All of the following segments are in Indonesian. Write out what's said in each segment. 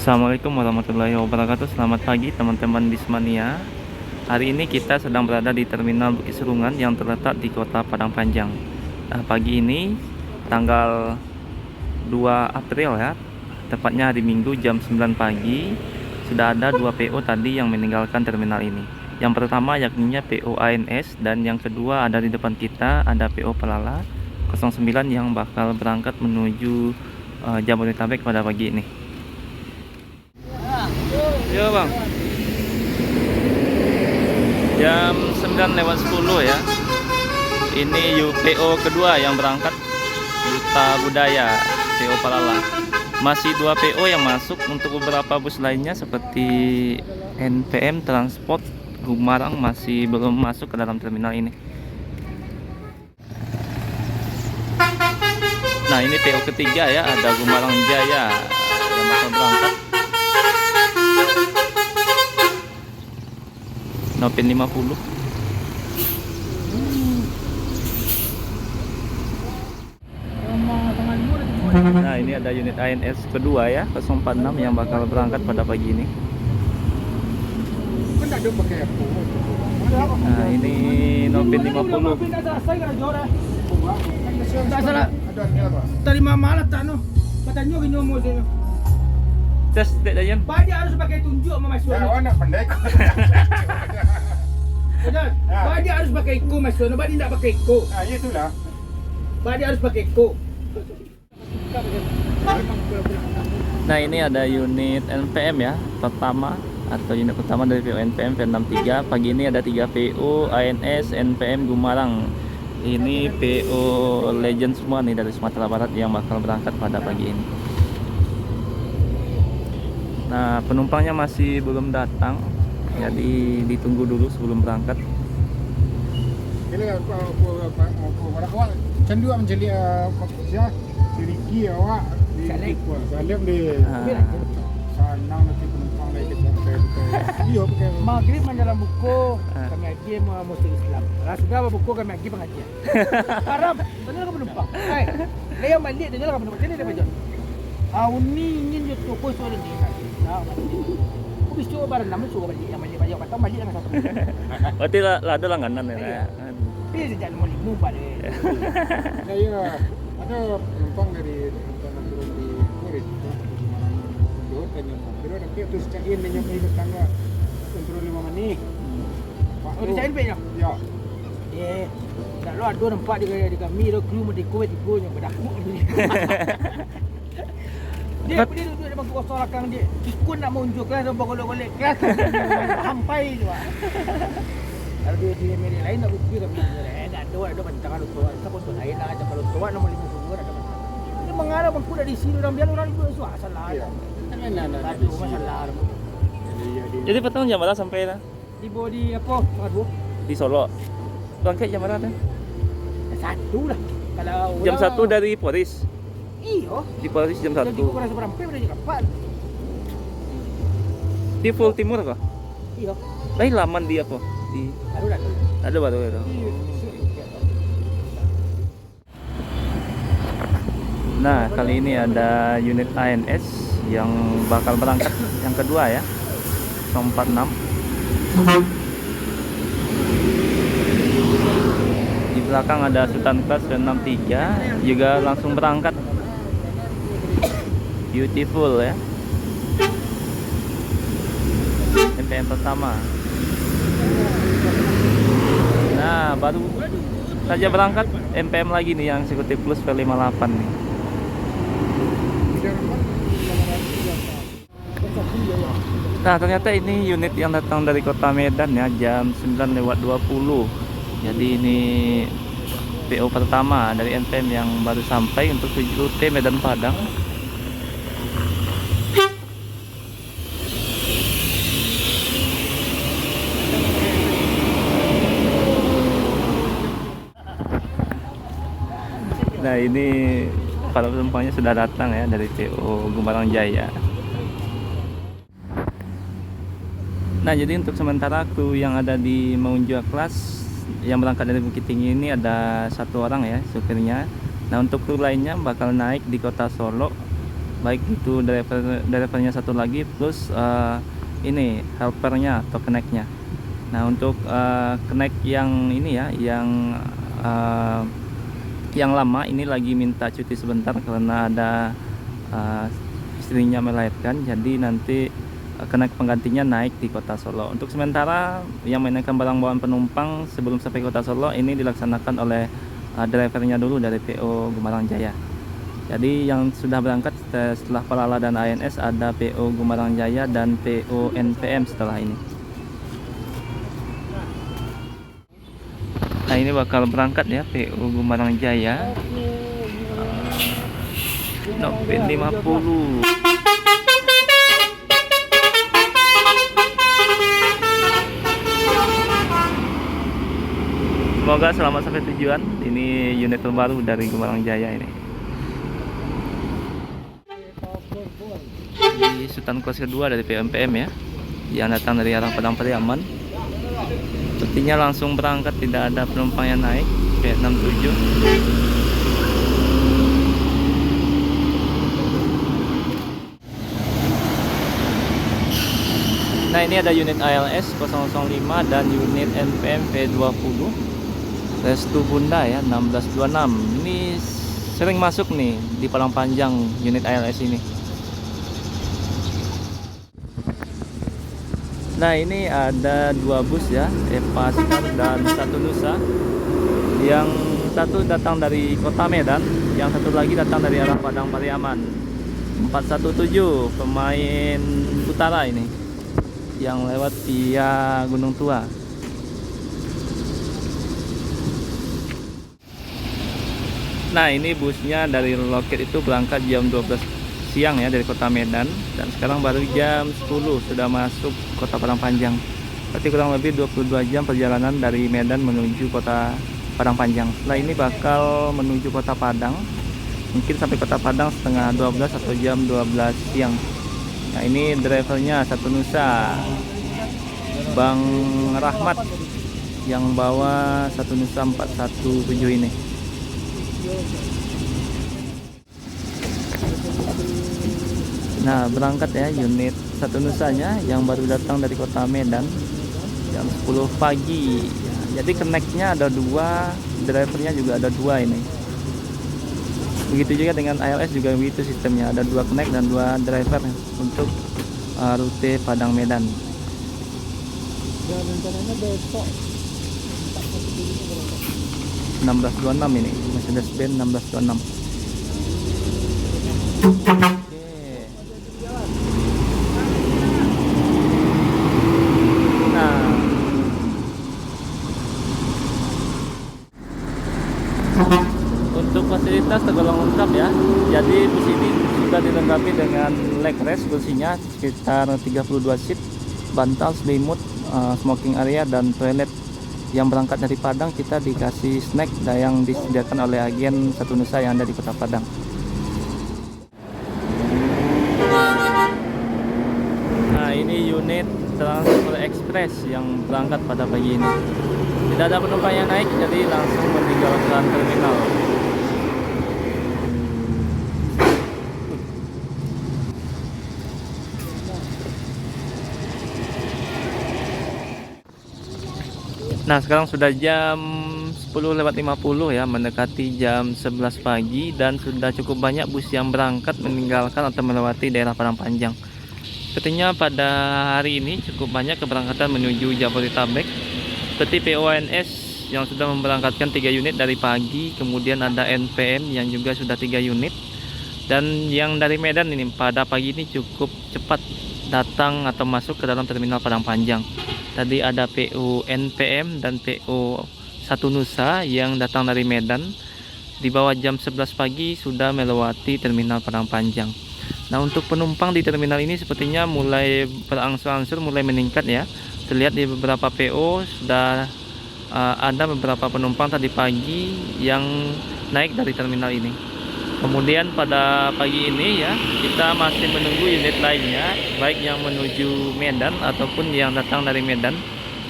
Assalamualaikum warahmatullahi wabarakatuh. Selamat pagi teman-teman Bismania. Hari ini kita sedang berada di Terminal Bukit Serungan yang terletak di Kota Padang Panjang. Pagi ini tanggal 2 April ya, tepatnya hari Minggu jam 9 pagi, sudah ada 2 PO tadi yang meninggalkan terminal ini. Yang pertama yakni PO ANS, dan yang kedua ada di depan kita ada PO Pelala 09 yang bakal berangkat menuju Jabodetabek pada pagi ini. Yo bang, jam 9:10 ya. Ini PO kedua yang berangkat, Duta Budaya PO Palala. Masih 2 PO yang masuk. Untuk beberapa bus lainnya seperti NPM Transport Gumarang masih belum masuk ke dalam terminal ini. Nah ini PO ketiga ya, ada Gumarang Jaya yang bakal berangkat. Nopin 50. Nah ini ada unit ANS kedua ya, 046 yang bakal berangkat pada pagi ini. Nah ini Nopin 50. Tak salah. Terima malah tak no. Katanya gini mau sini. Tes tidak jajan. Pak dia harus pakai tunjuk sama Mas Sono. Ya, anak pendek. Betul. Pak dia harus pakai iko Mas Sono. Pak dia tidak pakai iko. Ah, itulah. Pak dia harus pakai iko. Nah ini ada unit NPM ya, pertama atau unit pertama dari PO NPM V63. Pagi ini ada 3 PO ANS NPM Gumarang. Ini PO legend semua nih dari Sumatera Barat yang bakal berangkat pada pagi ini. Nah penumpangnya masih belum datang, jadi ditunggu dulu sebelum berangkat. Ini pada awal cendu menjadi maksudnya diriki awak di salim di sana nanti penumpang lagi sampai iya pakai Maghrib dalam buku kami lagi mau muslim Islam. Sudah buku kami lagi pengajian. Haram. Benar ke penumpang? Hai. Dia balik dia jalan ke penumpang. Ini dia baca. Ini ingin YouTube soal ini. Nah, aku bisa coba barang nama coba balik yang balik kata balik dengan satu. Berarti ada langganan ya. Dia sejak mau limu balik. saya ada penumpang dari tempat turun di Kurit itu tanya kira nanti terus cain dan nyampe ke tangga turun 5 menit. Oh dicain pe nya? Ya. Tak lu ada nampak di kami lo kru mesti kuat ibu yang berdakuk ni. Dia duduk di bangku kosong belakang dia. Ikut nak menunjuk kelas dan golek-golek kelas. Sampai je. Kalau dia meri lain nak bukti kami ada pancangan untuk siapa untuk lain lah aja kalau tua nombor 52 ada masalah. Dia mengarah bangku dari sini orang biar orang itu salah. Iya. Nah, masalah. Jadi petang jam berapa sampai lah? Di body apa? Aduh. Di Solo. Berangkat jam berapa? Satu lah. Kalau Jam 1 dari Polis. iyo. Di Polis jam 1. Jadi kurang seberapa berapa kapal? Di Full Timur kah? Iyo. Lain laman di apa? Di Baru dah. ada baru itu. Nah, kali ini ada unit ANS yang bakal berangkat yang kedua ya. 046. Di belakang ada Sultan Class 63 juga langsung berangkat. Beautiful ya. NPM pertama. Nah, baru saja berangkat NPM lagi nih yang Eksekutif Plus V58 nih. Nah ternyata ini unit yang datang dari kota Medan ya, jam 9:20. Jadi ini PO pertama dari NPM yang baru sampai untuk rute Medan Padang. Nah ini para penumpangnya sudah datang ya dari PO Gumarang Jaya. Nah jadi untuk sementara kru yang ada di Maunjua Class yang berangkat dari Bukit Tinggi ini ada 1 orang ya supirnya. Nah untuk kru lainnya bakal naik di kota Solo baik itu drivernya satu lagi plus ini helpernya atau connect-nya. Nah untuk connect yang ini ya, yang lama ini lagi minta cuti sebentar karena ada istrinya melahirkan, jadi nanti connect penggantinya naik di Kota Solo. Untuk sementara yang menaikkan barang bawaan penumpang sebelum sampai Kota Solo ini dilaksanakan oleh drivernya dulu dari PO Gumarang Jaya. Jadi yang sudah berangkat setelah Palala dan ANS ada PO Gumarang Jaya dan PO NPM setelah ini. Nah ini bakal berangkat ya PO Gumarang Jaya, Nopin 50. Semoga selamat sampai tujuan. Ini unit terbaru dari Gumarang Jaya ini. Di Sultan Kelas kedua dari PMPM ya, yang datang dari arah Padang Pariaman. Sepertinya langsung berangkat, tidak ada penumpang yang naik. P67. Nah ini ada unit ALS 005 dan unit NPM P20 Restu Bunda ya 1626. Ini sering masuk nih di Padang Panjang unit ALS ini. Nah ini ada dua bus ya, Epascar dan satu Nusa. Yang satu datang dari Kota Medan, yang satu lagi datang dari arah Padang Pariaman. 417 pemain utara ini yang lewat via Gunung Tua. Nah ini busnya dari loket itu berangkat jam 12 siang ya dari Kota Medan, dan sekarang baru jam 10 sudah masuk Kota Padang Panjang. Berarti kurang lebih 22 jam perjalanan dari Medan menuju Kota Padang Panjang. Setelah ini bakal menuju Kota Padang, mungkin sampai Kota Padang setengah 12 atau jam 12 siang. Nah ini drivernya satu Nusa, Bang Rahmat, yang bawa satu Nusa 417 ini. Nah berangkat ya unit satu Nusanya yang baru datang dari Kota Medan jam 10 pagi ya, jadi connect-nya ada dua, drivernya juga ada dua ini. Begitu juga dengan ALS juga begitu sistemnya, ada dua connect dan dua driver untuk rute Padang Medan. Dan rencananya besok 1626 ini Mercedes-Benz 1626. Untuk fasilitas tergolong lengkap ya. Jadi bus ini sudah dilengkapi dengan leg rest bersihnya sekitar 32 seat, bantal, selimut, smoking area dan toilet. Yang berangkat dari Padang kita dikasih snack yang disediakan oleh agen satu Nusa yang ada di Kota Padang. Nah ini unit Transfer Express yang berangkat pada pagi ini. Tidak ada penumpang yang naik, jadi langsung meninggalkan terminal. Nah sekarang sudah jam 10:50 ya, mendekati jam 11 pagi, dan sudah cukup banyak bus yang berangkat meninggalkan atau melewati daerah Padang Panjang. Sepertinya pada hari ini cukup banyak keberangkatan menuju Jabodetabek, seperti PONS yang sudah memberangkatkan 3 unit dari pagi, kemudian ada NPM yang juga sudah 3 unit, dan yang dari Medan ini pada pagi ini cukup cepat datang atau masuk ke dalam terminal Padang Panjang. Tadi ada PO NPM dan PO satu Nusa yang datang dari Medan. Di bawah jam 11 pagi sudah melewati terminal Padang Panjang. Nah untuk penumpang di terminal ini sepertinya mulai berangsur-angsur mulai meningkat ya. Terlihat di beberapa PO sudah ada beberapa penumpang tadi pagi yang naik dari terminal ini. Kemudian pada pagi ini ya kita masih menunggu unit lainnya, baik yang menuju Medan ataupun yang datang dari Medan,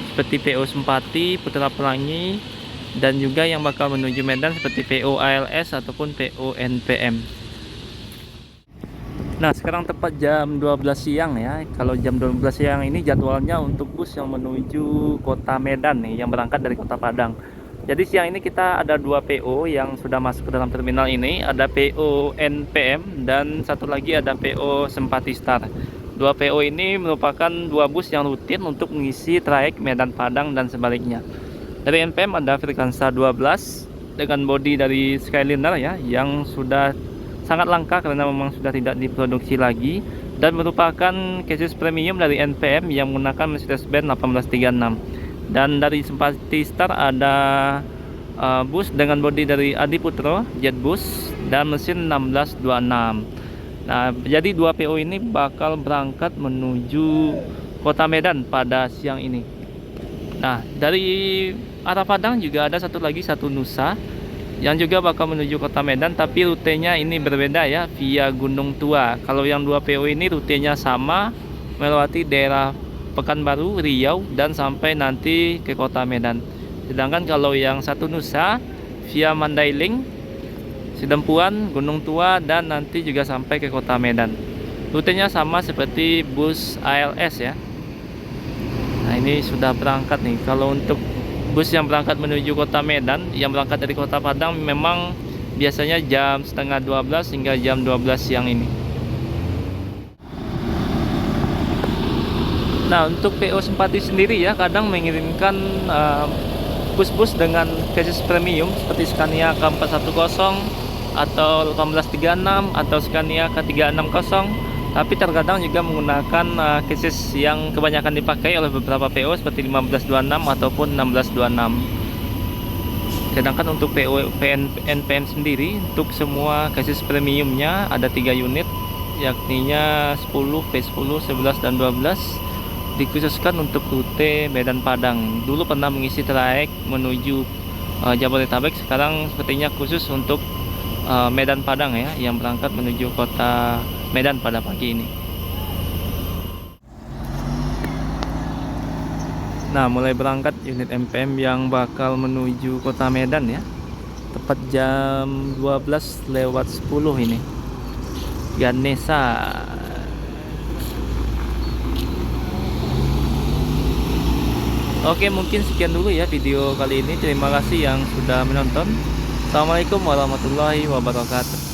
seperti PO Sempati, Putra Pelangi, dan juga yang bakal menuju Medan seperti PO ALS ataupun PO NPM. Nah, sekarang tepat jam 12 siang ya. Kalau jam 12 siang ini jadwalnya untuk bus yang menuju kota Medan nih, yang berangkat dari kota Padang. Jadi siang ini kita ada 2 PO yang sudah masuk ke dalam terminal ini. Ada PO NPM dan satu lagi ada PO Sempati Star. 2 PO ini merupakan 2 bus yang rutin untuk mengisi trayek Medan Padang dan sebaliknya. Dari NPM ada Frekansa 12 dengan bodi dari Skyliner ya, yang sudah sangat langka karena memang sudah tidak diproduksi lagi, dan merupakan chassis premium dari NPM yang menggunakan Mercedes-Benz 1836. Dan dari Sempati Star ada bus dengan bodi dari Adi Putro Jetbus dan mesin 1626. Nah, jadi 2 PO ini bakal berangkat menuju kota Medan pada siang ini. Nah, dari arah Padang juga ada satu lagi, satu Nusa yang juga bakal menuju kota Medan, tapi rutenya ini berbeda ya, via Gunung Tua. Kalau yang 2 PO ini rutenya sama, melewati daerah Pekanbaru, Riau, dan sampai nanti ke kota Medan. Sedangkan kalau yang satu Nusa via Mandailing, Sidempuan, Gunung Tua, dan nanti juga sampai ke kota Medan. Rutenya sama seperti bus ALS ya. Nah, ini sudah berangkat nih. Kalau untuk bus yang berangkat menuju kota Medan, yang berangkat dari kota Padang, memang biasanya jam setengah 12 hingga jam 12 siang ini. Nah, untuk PO Sempati sendiri ya, kadang mengirimkan bus-bus dengan chassis premium seperti Scania K410 atau 1836 atau Scania K360. Tapi terkadang juga menggunakan chassis yang kebanyakan dipakai oleh beberapa PO seperti 1526 ataupun 1626. Sedangkan untuk PO NPM sendiri, untuk semua chassis premiumnya ada 3 unit, yakninya 10, V10, 11, dan 12, dikhususkan untuk rute Medan Padang. Dulu pernah mengisi trayek menuju Jabodetabek, sekarang sepertinya khusus untuk Medan Padang ya, yang berangkat menuju kota Medan pada pagi ini. Nah, mulai berangkat unit NPM yang bakal menuju kota Medan ya, tepat jam 12:10 ini. Ganesha. Oke, mungkin sekian dulu ya video kali ini. Terima kasih yang sudah menonton. Assalamualaikum warahmatullahi wabarakatuh.